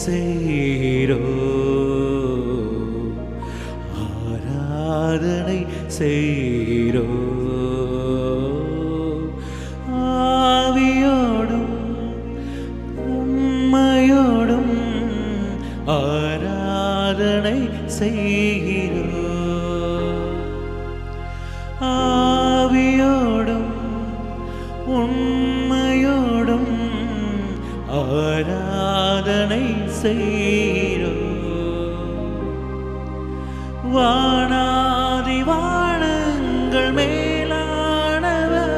செய்கிறோம், ஆராதனை செய்கிறோம். ஆவியோடும் உண்மையோடும் ஆராதனை செய்கிறோம். ஆவியோடும் உண்மையோடும் ஆராதனை செய்கிறோம். வானாதி வானங்கள் மேலானவர்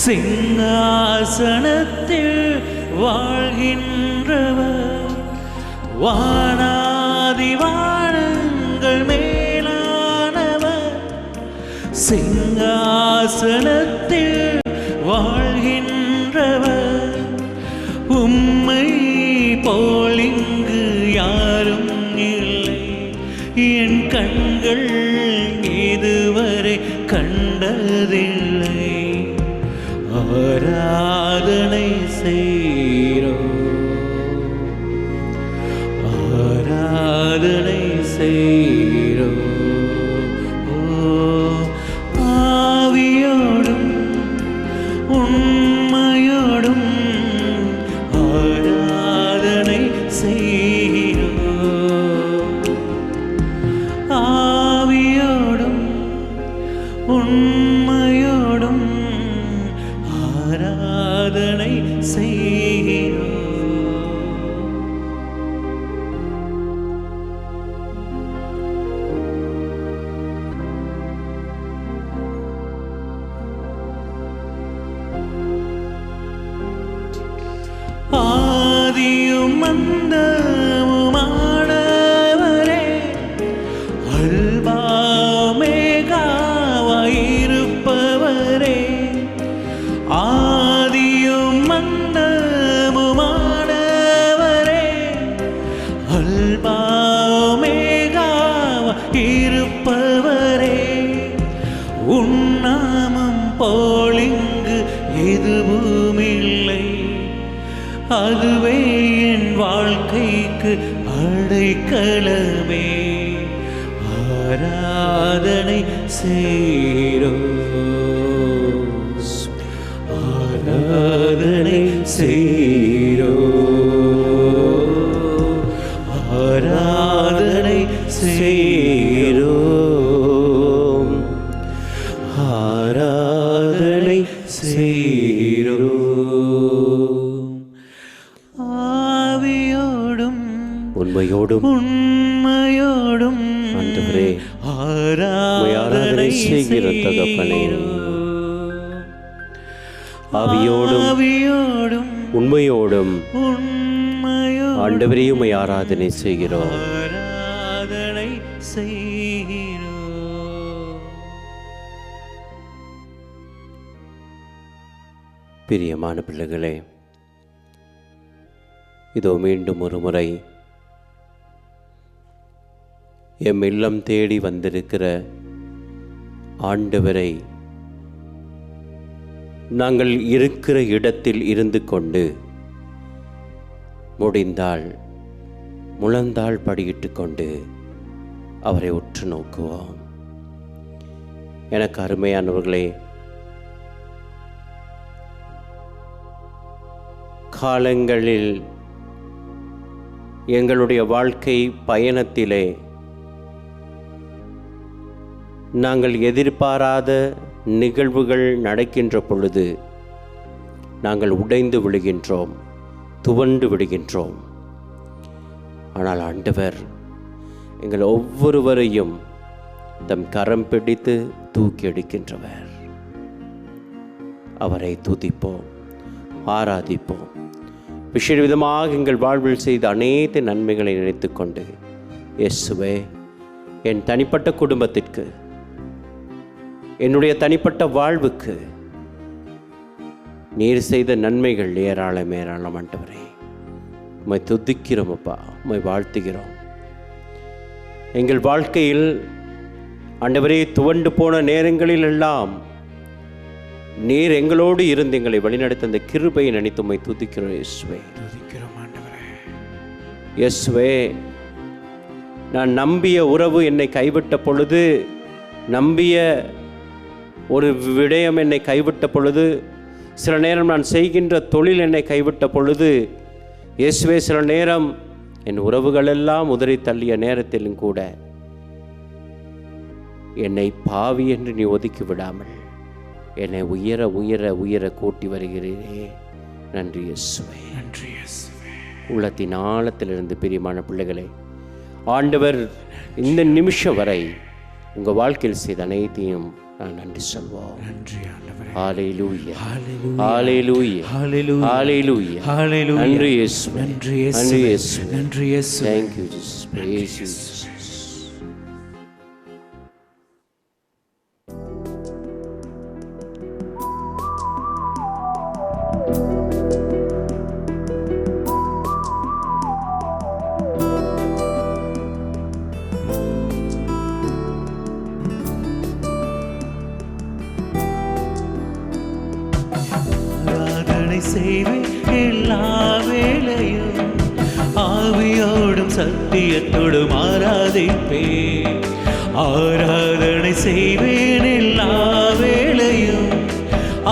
சிங்காசனத்தில் வாழ்கின்றவர். வானாதி வானங்கள் மேலானவர் சிங்காசனத்தில் வாழ்கின்றவர். உம்மை போல் இங்கு யாரும் இல்லை, என் கண்கள் இதுவரை கண்டதில்லை. ஆராதனை செய்கிறோம், ஆராதனை செய்கிறோம். ஆவியோடும் உண்மையோடும் ஆராதனை செய்கிறோம். ஆவியோடும் உண்மையோடும் ஆராதனை செய்கிறோம். ஆதியும் அந்தமுமானவரே, அல்பா ஒமேகாவாயிருப்பவரே. ஆதியும் அந்தமுமானவரே, அல்பா ஒமேகாவாயிருப்பவரே. உன்னாமம் போல் இங்கு எதுவுமில்லை, அதுவே என் வாழ்க்கைக்கு அடைக்கலமே. ஆராதனை செய்கிறோம், ஆராதனை செய்கிறோம், ஆராதனை செய்கிறோம், ஆராதனை செய்கிறோம். ஆவியோடும் உண்மையோடும் உண்மையோடும் ஆண்டவரே ஆராதனை செய்கிற தகப்பனே, ஆவியோடும் உண்மையோடும் ஆண்டவரே உம்மை ஆராதனை செய்கிறோம். ஆராதனை செய்கிறோம். பிரியமான பிள்ளைகளே, இதோ மீண்டும் ஒரு முறை எம் இல்லம் தேடி வந்திருக்கிற ஆண்டவரை நாங்கள் இருக்கிற இடத்தில் இருந்து கொண்டு முடிந்தால் முழந்தாள் படியிட்டு கொண்டு அவரை உற்று நோக்குவோம். எனக்கு அருமையானவர்களே, காலங்களில் எங்களுடைய வாழ்க்கை பயணத்திலே நாங்கள் எதிர்பாராத நிகழ்வுகள் நடக்கின்ற பொழுது நாங்கள் உடைந்து விழுகின்றோம், துவண்டு விடுகின்றோம். ஆனால் ஆண்டவர் எங்கள் ஒவ்வொருவரையும் தம் கரம் பிடித்து தூக்கி எடுக்கின்றவர். அவரை துதிப்போம், ஆராதிப்போம். விசேஷவிதமாக எங்கள் வாழ்வில் செய்த அனைத்து நன்மைகளை நினைத்து கொண்டு, இயேசுவே, என் தனிப்பட்ட குடும்பத்திற்கு, என்னுடைய தனிப்பட்ட வாழ்வுக்கு நீர் செய்த நன்மைகள் ஏராளம் ஏராளம். ஆண்டவரே, உம்மை துதிக்கிறோம் அப்பா, உம்மை வாழ்த்துகிறோம். எங்கள் வாழ்க்கையில் ஆண்டவரே துவண்டு போன நேரங்களில் எல்லாம் நீர் எங்களோடு இருந்து எங்களை வழிநடத்த அந்த கிருபையை நினைத்து உம்மை துதிக்கிறோம். இயேசுவே, துதிக்கிறோம் ஆண்டவரே. இயேசுவே, நான் நம்பிய உறவு என்னை கைவிட்ட பொழுது, நம்பிய ஒரு விடயம் என்னை கைவிட்ட பொழுது, சில நேரம் நான் செய்கின்ற தொழில் என்னை கைவிட்ட பொழுது, இயேசுவே சில நேரம் என் உறவுகளெல்லாம் உதறி தள்ளிய நேரத்திலும் கூட என்னை பாவி என்று நீ ஒதுக்கி விடாமல் என்னை உயர உயர உயர கூட்டி வருகிறீரே. நன்றி இயேசுவே. உள்ளத்தின் ஆழத்திலிருந்து பிரியமான பிள்ளைகளே, ஆண்டவர் இந்த நிமிஷம் வரை உங்கள் வாழ்க்கையில் செய்த அனைத்தையும் நான் நன்றி சொல்வோம். ஹல்லேலூயா, ஹல்லேலூயா, ஹல்லேலூயா, ஹல்லேலூயா. நன்றி இயேசுவே, நன்றி இயேசுவே, நன்றி இயேசுவே. Thank you Jesus. Praise you Jesus. செய்வேன் எல்லா வேளையும், ஆவியோடும் சத்தியத்தோடும் ஆராதிப்பேன். ஆராதனை செய்வேன் எல்லா வேளையும்,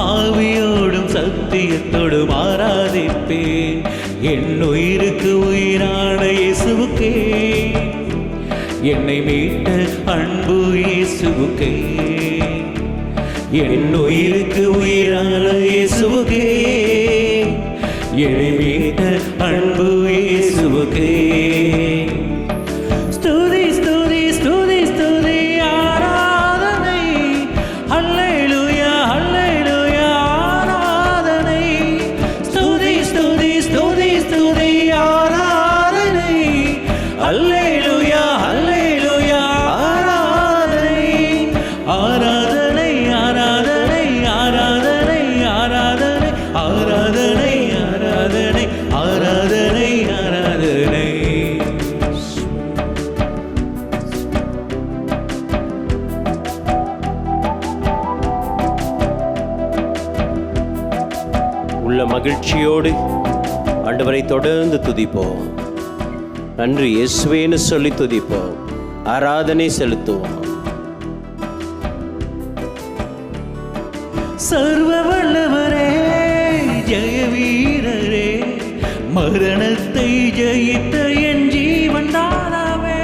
ஆவியோடும் சத்தியத்தோடும் ஆராதிப்பேன். என் உயிருக்கு உயிரான இயேசுவுக்கே, என்னை மீட்ட அன்பு இயேசுவுக்கே, என் உயிருக்கு உயிரான இயேசுவுக்கே, என்னை மீட்ட அன்பு இயேசுவுக்கே. ஸ்துதி ஸ்துதி ஸ்துதி ஸ்துதி ஆராதனை, ஹல்லேலூயா ஹல்லேலூயா ஆராதனை. ஸ்துதி ஸ்துதி ஸ்துதி ஸ்துதி ஆராதனை, ஹல்லேலூயா ஹல்லேலூயா ஆராதனை. ஆராதனை ஆராதனை ஆராதனை ஆராதனை ஆராதனை ஆராதனை ஆராதனை ஆராதனை. உள்ள மகிழ்ச்சியோடு ஆண்டவரை தொடர்ந்து துதிப்போம். நன்றி இயேசுவேன்னு சொல்லி துதிப்போம், ஆராதனை செலுத்துவோம். சர்வ வல்லவரே, ஜெய வீரரே, மரணத்தை ஜெயித்த என் ஜீவன் தானாவே.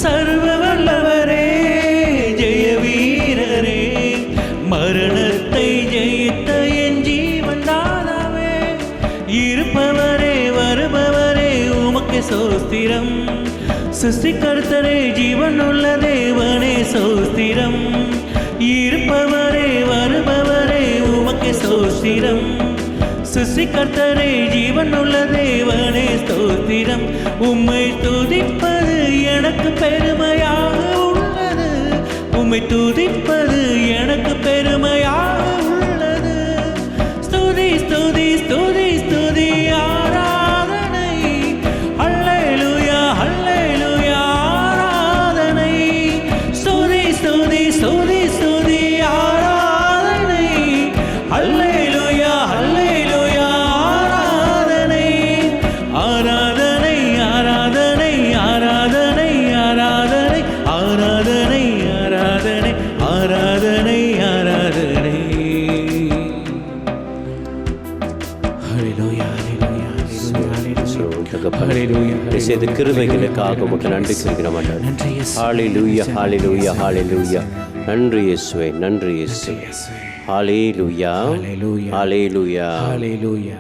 சர்வ வல்லவரே, ஜெய வீரரே, மரணத்தை ஜெயித்த என் ஜீவன் தானாவே. இருப்பவரே வருபவரே உமக்கு சோஸ்திரம், சிருஷ்டிகர்த்தரே ஜீவன் உள்ள தேவனே சோஸ்திரம். இருப்பவரே வருபவரே உமக்கு ஸ்தோத்திரம், சிருஷ்டிகர்த்தரே ஜீவன் உள்ள தேவனே ஸ்தோத்திரம். உம்மை துதிப்பது எனக்கு பெருமையாக உள்ளது, உம்மை துதிப்பது எனக்கு பெருமையாக உள்ளது. ஸ்துதி ஸ்துதி ஸ்துதி ஸ்துதி ஆராதனை, ஹல்லேலூயா ஹல்லேலூயா ஆராதனை. ஸ்துதி ஸ்துதி ஸ்துதி ஸ்துதி ஆராதனை, ஹல்லேலூயா ஹல்லேலூயா ஆராதனை. ஆராதனை ஆராதனை ஆராதனை ஆராதனை ஆராதனை ஆராதனை ஆராதனை ஆராதனை. ஹல்லேலூயா ஹல்லேலூயா ஹல்லேலூயா. செய்த கிருபைகளுக்காக உமக்கு நன்றி சொல்கிறோம். ஹல்லேலூயா ஹல்லேலூயா ஹல்லேலூயா. நன்றி இயேசுவே, நன்றி இயேசுவே. ஹல்லேலூயா ஹல்லேலூயா ஹல்லேலூயா.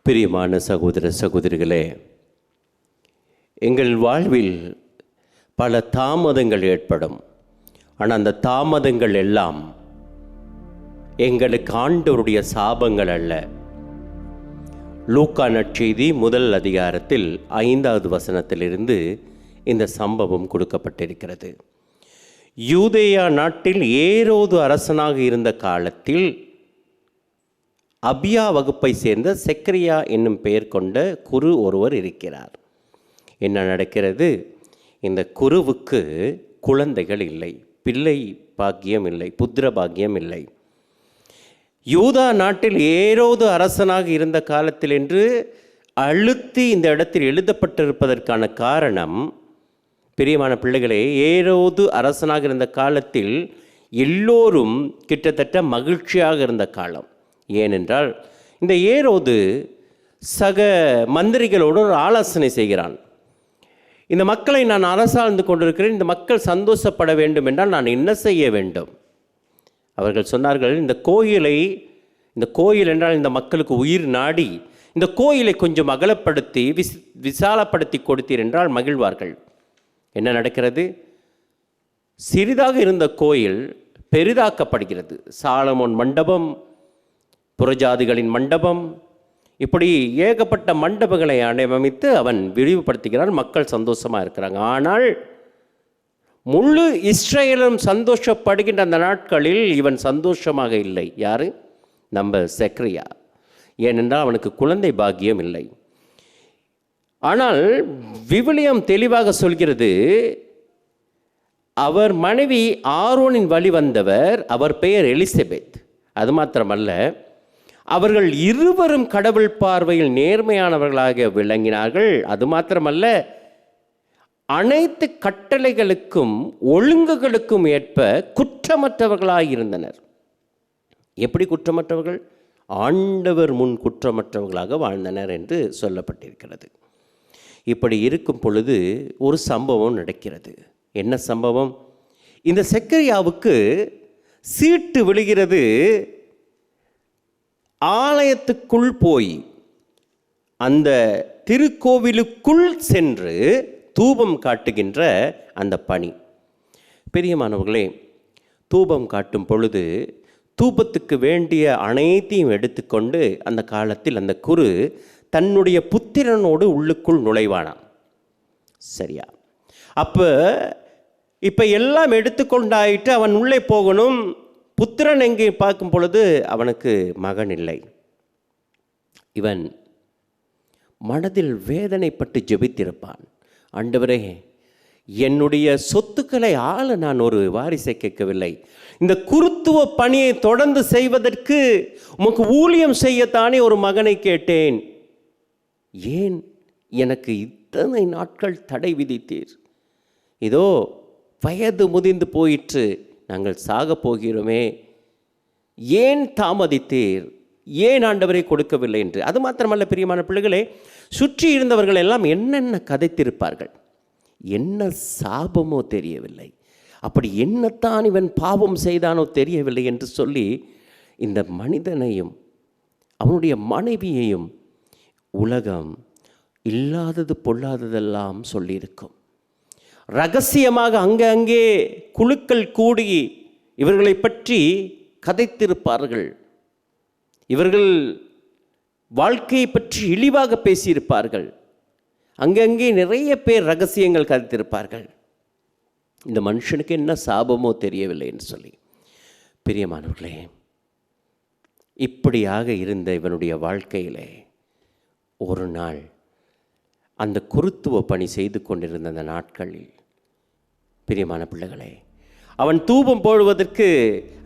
பிரியமான சகோதர சகோதரிகளே, எங்கள் வாழ்வில் பல தாமதங்கள் ஏற்படும். ஆனால் அந்த தாமதங்கள் எல்லாம் எங்களுக்கு ஆண்டவருடைய சாபங்கள் அல்ல. லூக்கா நற்செய்தி 1 அதிகாரத்தில் 5வது வசனத்திலிருந்து இந்த சம்பவம் கொடுக்கப்பட்டிருக்கிறது. யூதேயா நாட்டில் ஏரோது அரசனாக இருந்த காலத்தில் அபியா வகுப்பை சேர்ந்த செக்கரியா என்னும் பெயர் கொண்ட குரு ஒருவர் இருக்கிறார். என்ன நடக்கிறது? இந்த குருவுக்கு குழந்தைகள் இல்லை, பிள்ளை பாக்கியம் இல்லை, புத்திர பாக்கியம் இல்லை. யூதா நாட்டில் ஏரோது அரசனாக இருந்த காலத்தில் என்று அழுத்தி இந்த இடத்தில் எழுதப்பட்டிருப்பதற்கான காரணம், பிரியமான பிள்ளைகளே, ஏரோது அரசனாக இருந்த காலத்தில் எல்லோரும் கிட்டத்தட்ட மகிழ்ச்சியாக இருந்த காலம். ஏனென்றால் இந்த ஏரோது சக மந்திரிகளோடு ஒரு ஆலோசனை செய்கிறான். இந்த மக்களை நான் அரசாழ்ந்து கொண்டிருக்கிறேன், இந்த மக்கள் சந்தோஷப்பட வேண்டும் என்றால் நான் என்ன செய்ய வேண்டும்? அவர்கள் சொன்னார்கள், இந்த கோயில் என்றால் இந்த மக்களுக்கு உயிர் நாடி, இந்த கோயிலை கொஞ்சம் அகலப்படுத்தி விசாலப்படுத்தி கொடுத்தீர் என்றால் மகிழ்வார்கள். என்ன நடக்கிறது? சிறிதாக இருந்த கோயில் பெரிதாக்கப்படுகிறது. சாலமோன் மண்டபம், புறஜாதிகளின் மண்டபம், இப்படி ஏகப்பட்ட மண்டபங்களை அமைத்து அவன் விரிவுபடுத்துகிறான். மக்கள் சந்தோஷமாக இருக்கிறாங்க. ஆனால் முழு இஸ்ரேலும் சந்தோஷப்படுகின்ற அந்த நாட்களில் இவன் சந்தோஷமாக இல்லை. யாரு? நம்ம செக்கரியா. ஏனென்றால் அவனுக்கு குழந்தை பாக்கியம் இல்லை. ஆனால் விவிலியம் தெளிவாக சொல்கிறது, அவர் மனைவி ஆரோனின் வழி வந்தவர், அவர் பெயர் எலிசபெத். அது மாத்திரமல்ல, அவர்கள் இருவரும் கடவுள் பார்வையில் நேர்மையானவர்களாக விளங்கினார்கள். அது மாத்திரமல்ல, அனைத்து கட்டளைகளுக்கும் ஒழுங்குகளுக்கும் ஏற்ப குற்றமற்றவர்களாக இருந்தனர். எப்படி குற்றமற்றவர்கள்? ஆண்டவர் முன் குற்றமற்றவர்களாக வாழ்ந்தனர் என்று சொல்லப்பட்டிருக்கிறது. இப்படி இருக்கும் பொழுது ஒரு சம்பவம் நடக்கிறது. என்ன சம்பவம்? இந்த செக்கரியாவுக்கு சீட்டு விழுகிறது. ஆலயத்துக்குள் போய் அந்த திருக்கோவிலுக்குள் சென்று தூபம் காட்டுகின்ற அந்த பணி. பிரியமானவர்களே, தூபம் காட்டும் பொழுது தூபத்துக்கு வேண்டிய அனைத்தையும் எடுத்துக்கொண்டு அந்த காலத்தில் அந்த குரு தன்னுடைய புத்திரனோடு உள்ளுக்குள் நுழைவானாம். சரியா? இப்போ எல்லாம் எடுத்துக்கொண்டாயிட்டு அவன் உள்ளே போகணும். புத்திரன் எங்கே பார்க்கும் பொழுது அவனுக்கு மகன் இல்லை. இவன் மனதில் வேதனைப்பட்டு ஜெபித்திருப்பான். ஆண்டவரே, என்னுடைய சொத்துக்களை ஆள நான் ஒரு வாரிசை கேட்கவில்லை. இந்த குருத்துவ பணியை தொடர்ந்து செய்வதற்கு உமக்கு ஊழியம் செய்யத்தானே ஒரு மகனை கேட்டேன். ஏன் எனக்கு இத்தனை நாட்கள் தடை விதித்தீர்? இதோ வயது முதிர்ந்து போயிற்று, நாங்கள் சாக போகிறோமே, ஏன் தாமதித்தீர்? ஏன் ஆண்டவரை கொடுக்கவில்லை என்று. அது மாத்திரமல்ல பிரியமான பிள்ளைகளே, சுற்றி இருந்தவர்கள் எல்லாம் என்னென்ன கதைத்திருப்பார்கள். என்ன சாபமோ தெரியவில்லை, அப்படி என்னத்தான் இவன் பாவம் செய்தானோ தெரியவில்லை என்று சொல்லி இந்த மனிதனையும் அவனுடைய மனைவியையும் உலகம் இல்லாதது பொல்லாததெல்லாம் சொல்லியிருக்கும். ரகசியமாக அங்கே குழுக்கள் கூடி இவர்களை பற்றி கதைத்திருப்பார்கள். இவர்கள் வாழ்க்கையை பற்றி இழிவாக பேசியிருப்பார்கள். அங்கங்கே நிறைய பேர் ரகசியங்கள் கதைத்திருப்பார்கள். இந்த மனுஷனுக்கு என்ன சாபமோ தெரியவில்லை என்று சொல்லி. பிரியமானவர்களே, இப்படியாக இருந்த இவனுடைய வாழ்க்கையிலே ஒரு நாள் அந்த குருத்துவ பணி செய்து கொண்டிருந்த அந்த நாட்களில், பிரியமான பிள்ளைகளே, அவன் தூபம் போடுவதற்கு,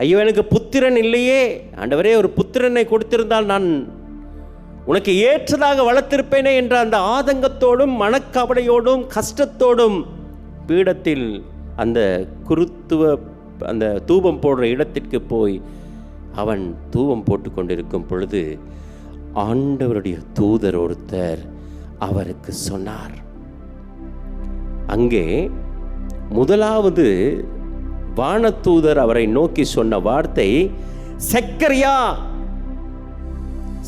ஐயோ எனக்கு புத்திரன் இல்லையே, ஆண்டவரே ஒரு புத்திரனை கொடுத்திருந்தால் நான் உனக்கு ஏற்றதாக வளர்த்திருப்பேனே என்ற அந்த ஆதங்கத்தோடும் மனக்கவலையோடும் கஷ்டத்தோடும் பீடத்தில் அந்த குருத்துவ அந்த தூபம் போடுற இடத்திற்கு போய் அவன் தூபம் போட்டு கொண்டிருக்கும் பொழுது ஆண்டவருடைய தூதர் ஒருத்தர் அவருக்கு சொன்னார். அங்கே முதலாவது வானதூதர் அவரை நோக்கி சொன்ன வார்த்தை, செக்கரியா,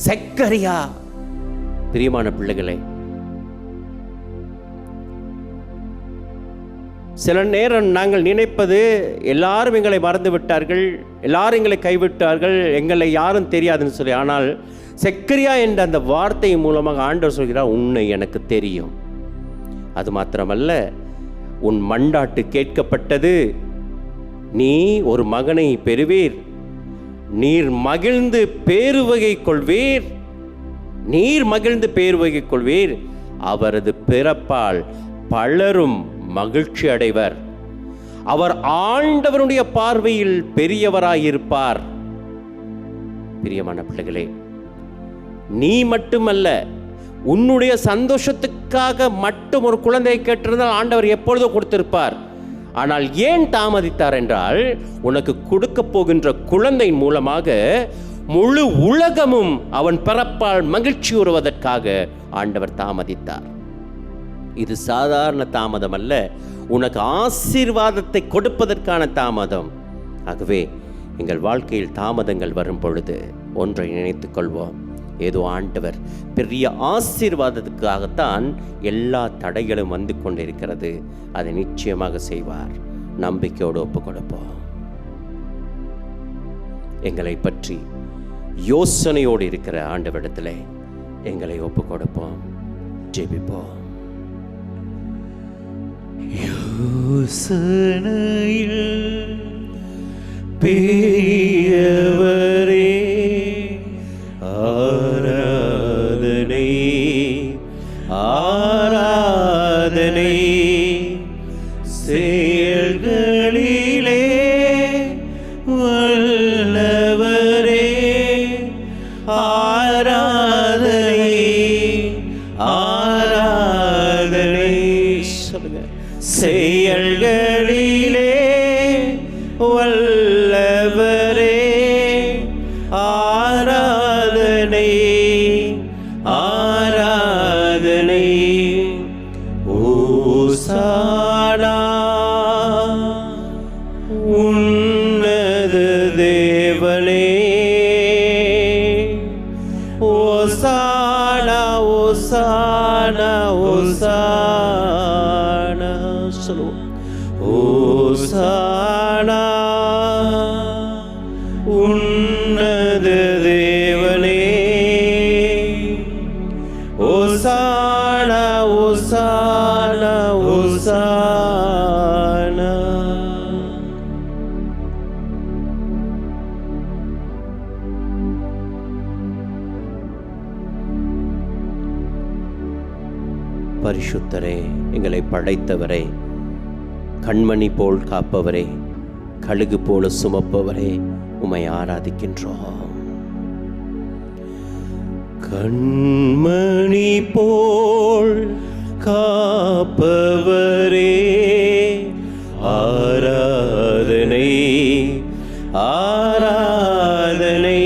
செக்கரியா. பிரியமான பிள்ளைகளே, சில நேரம் நாங்கள் நினைப்பது எல்லாரும் எங்களை மறந்து விட்டார்கள், எல்லாரும் எங்களை கைவிட்டார்கள், எங்களை யாரும் தெரியாதுன்னு சொல்லி. ஆனால் செக்கரியா என்ற அந்த வார்த்தை மூலமாக ஆண்டவர் சொல்கிறார், உன்னை எனக்கு தெரியும். அது மாத்திரமல்ல, உன் மண்டாட்டு கேட்கப்பட்டது, நீ ஒரு மகனை பெறுவீர், நீர் மகிழ்ந்து பேருவகை கொள்வீர், நீர் மகிழ்ந்து பேருவகை கொள்வீர், அவரது பிறப்பால் பலரும் மகிழ்ச்சி அடைவர், அவர் ஆண்டவருடைய பார்வையில் பெரியவராயிருப்பார். பிரியமான பிள்ளைகளே, நீ மட்டுமல்ல, உன்னுடைய சந்தோஷத்துக்காக மட்டும் ஒரு குழந்தையை கேட்டிருந்தால் ஆண்டவர் எப்பொழுதோ கொடுத்திருப்பார். ஆனால் ஏன் தாமதித்தார் என்றால், உனக்கு கொடுக்க போகின்ற குழந்தையின் மூலமாக முழு உலகமும் அவன் பிறப்பால் மகிழ்ச்சி உறுவதற்காக ஆண்டவர் தாமதித்தார். இது சாதாரண தாமதம் அல்ல, உனக்கு ஆசீர்வாதத்தை கொடுப்பதற்கான தாமதம். ஆகவே எங்கள் வாழ்க்கையில் தாமதங்கள் வரும் பொழுது ஒன்றை நினைத்துக் கொள்வோம், ஏதோ ஆண்டவர் பெரிய ஆசீர்வாதத்துக்காகத்தான் எல்லா தடைகளும் வந்து கொண்டிருக்கிறது. அதை நிச்சயமாக செய்வார். நம்பிக்கையோடு ஒப்பு கொடுப்போம். எங்களை பற்றி யோசனையோடு இருக்கிற ஆண்டவரிடத்தில் எங்களை ஒப்பு கொடுப்போம். ஜெபிப்போம். யோசனையில் பெரியவரே, ஆராதனை ஆராதனை, செயல்களிலே வல்லவரே, ஆராதனை ஆராதனை. சொல்லுங்க. செயல்களிலே வல்லவரே, ஆராதனை ஆராதனை. ஓசானா உன்னத தேவனே, ஓசானா ஓசானா ஓசானா. சொல்லுவோம். ஓசானா உன்னத தேவனே, ஓசானா ஓசானா ஓசானா. பரிசுத்தரே, எங்களை படைத்தவரே, கண்மணி போல் காப்பவரே, கழுகு போல சுமப்பவரே, உம்மை ஆராதிக்கின்றோம். கண்மணி போல் காப்பவரே, ஆராதனை ஆராதனை.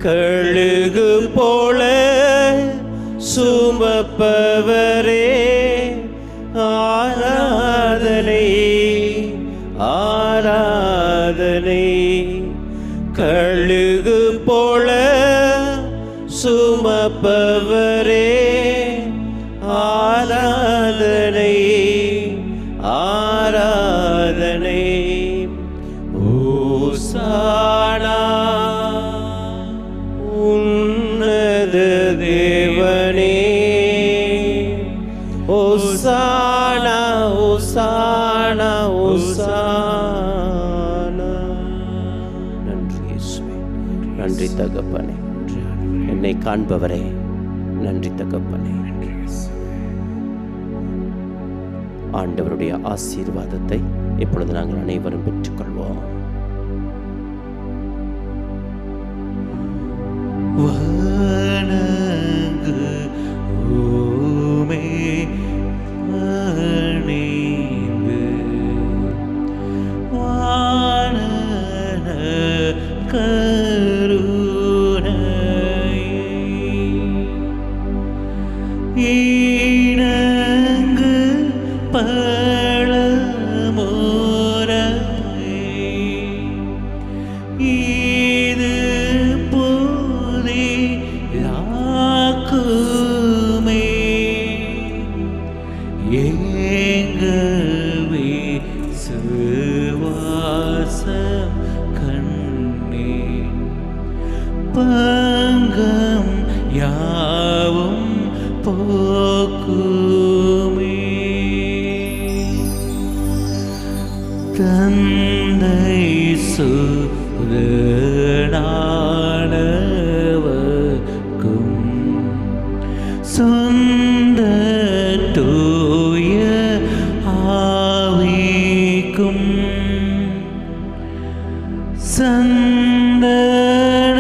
கழுகு போல சுமப்பவரே, ஆராதனை ஆராதனை. கழுகு போல சுமப்பவரே, ஆராதனை ஆராதனை. ஓசானா உன்னத தேவனே, ஓசானா ஓசானா ஓசானா. நன்றி இயேசுவே, நன்றி தகப்பனே. என்னை காண்பவரே, நன்றி தகப்பனே. ஆண்டவருடைய ஆசீர்வாதத்தை இப்பொழுது நாங்கள் அனைவரும் பெற்றுக்கொள்வோம். வணங்கு ஓமே பணிந்து, வானன கருணையை இணங்கு பழமுறை, இது புதிதாக்குமே எங்கள் விசுவாசம் கண்ணே. பங்கம் யாவும் போக்குமே, தந்தை சுதனானவர்க்கும் சொந்த தூய ஆவிக்கும் சந்தன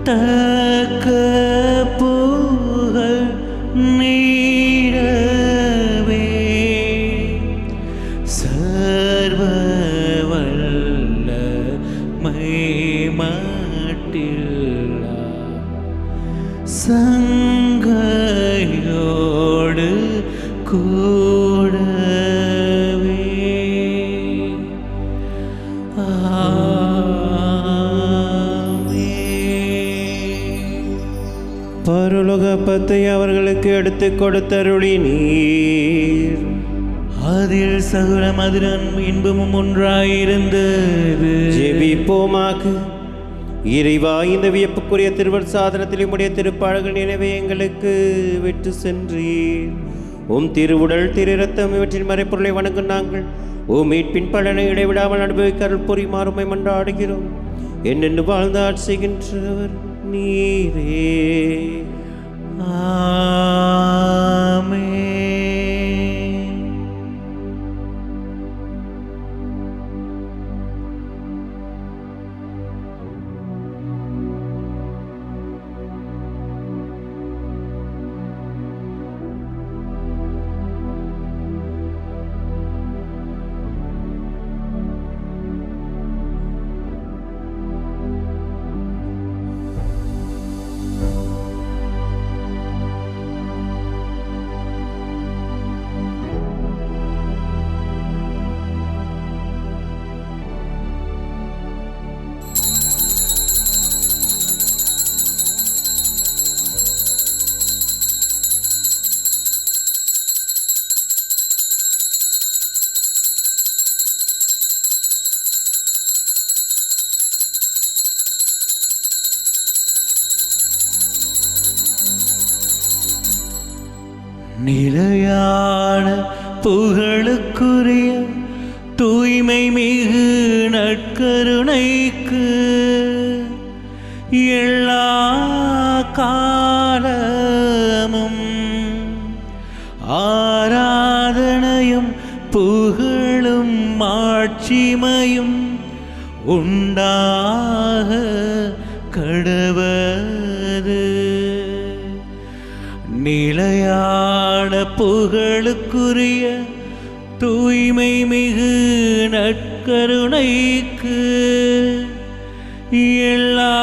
தக்க புகழ் நீடவே சர்வ வல்ல மைமட்டில்லா சங்கையோடு கூடவே பரலோகப்பத்தை அவர்களுக்கு எடுத்து கொடுத்தருளினீர். அதில் சகல மதுரம் இன்பமும் ஒன்றாயிருந்தது. ஜெபிப்போமாக. இறைவா, இந்த வியப்புக்குரிய திருவள் சாதனத்தில் உம்முடைய திருப்பாடல்கள் நினைவை எங்களுக்கு விட்டு சென்றீர். உம் திருவுடல் திரு இரத்தம் இவற்றின் மறைப்பொருளை வணங்கும் நாங்கள் உம் மீட்பின் பலனை இடைவிடாமல் அனுபவிக்க அருள் புரிமாறுமை மன்றாடுகிறோம். என்னென்று வாழ்ந்து ஆட்சிகின்றவர் நீரே. ஆமென். நிலையான புகழுக்குரிய தூய்மை மிகு நற்கருணைக்கு எல்லா காலமும் ஆராதனையும் புகழும் மாட்சிமையும் உண்டாக கடவது. நிலையான புகழுக்குரிய தூய்மை மிகு நற்கருணைக்கு எல்லா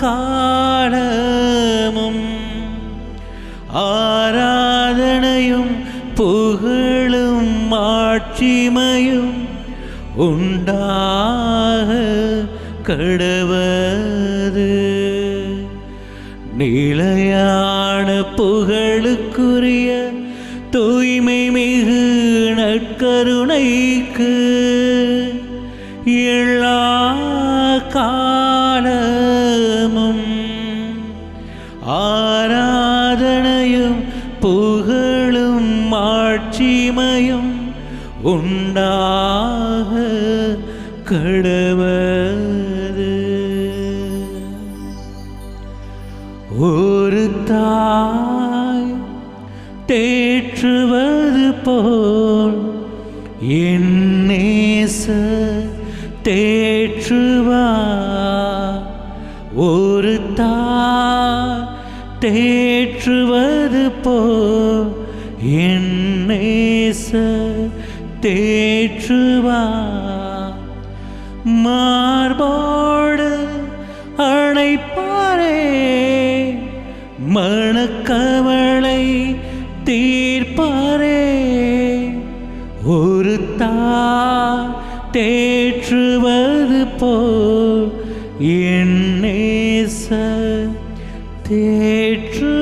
காலமும் ஆராதனையும் புகழும் மாட்சிமையும் உண்டாக கடவது. நிலையான புகழுக்குரிய தூய்மை மிகு நற்கருணைக்கு எல்லா காலமும் ஆராதனையும் புகழும் மாட்சிமையும் உண்டாக கடவது. ஒரு தாய் தேற்றுவது போல் என் நேசர் தேற்றுவார். ஒரு தாய் தேற்றுவது போல் என் நேசர் தேற்றுவார். மார்போடு அணைப்பாரே, மனக்கவலை தீர்ப்பாரே. ஒரு தாய் தேற்றுவது போல் என் நேசர் தேற்றுவார்.